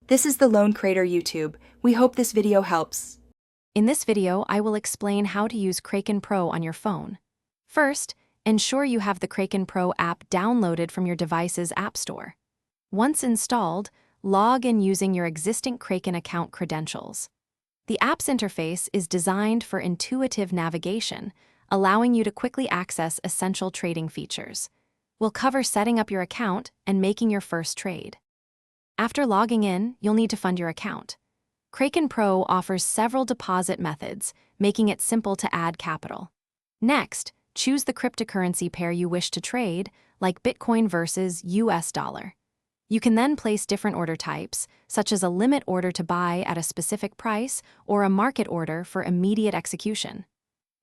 This is the Lone Crater YouTube. We hope this video helps. In this video, I will explain how to use Kraken Pro on your phone. First, ensure you have the Kraken Pro app downloaded from your device's app store. Once installed, log in using your existing Kraken account credentials. The app's interface is designed for intuitive navigation, allowing you to quickly access essential trading features. We'll cover setting up your account and making your first trade. After logging in, you'll need to fund your account. Kraken Pro offers several deposit methods, making it simple to add capital. Next, choose the cryptocurrency pair you wish to trade, like Bitcoin versus US dollar. You can then place different order types, such as a limit order to buy at a specific price or a market order for immediate execution.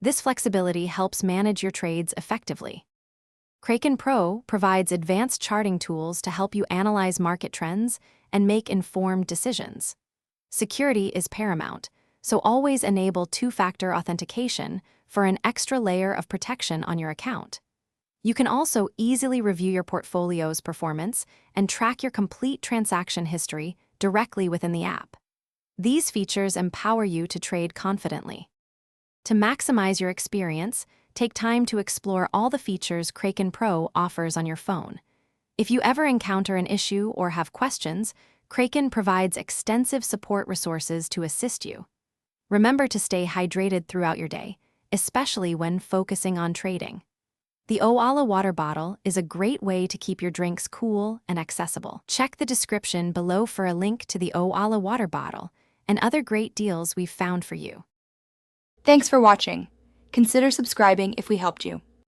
This flexibility helps manage your trades effectively. Kraken Pro provides advanced charting tools to help you analyze market trends and make informed decisions. Security is paramount, so always enable two-factor authentication for an extra layer of protection on your account. You can also easily review your portfolio's performance and track your complete transaction history directly within the app. These features empower you to trade confidently. To maximize your experience, take time to explore all the features Kraken Pro offers on your phone. If you ever encounter an issue or have questions, Kraken provides extensive support resources to assist you. Remember to stay hydrated throughout your day, especially when focusing on trading. The Oala water bottle is a great way to keep your drinks cool and accessible. Check the description below for a link to the Oala water bottle and other great deals we've found for you. Thanks for watching. Consider subscribing if we helped you.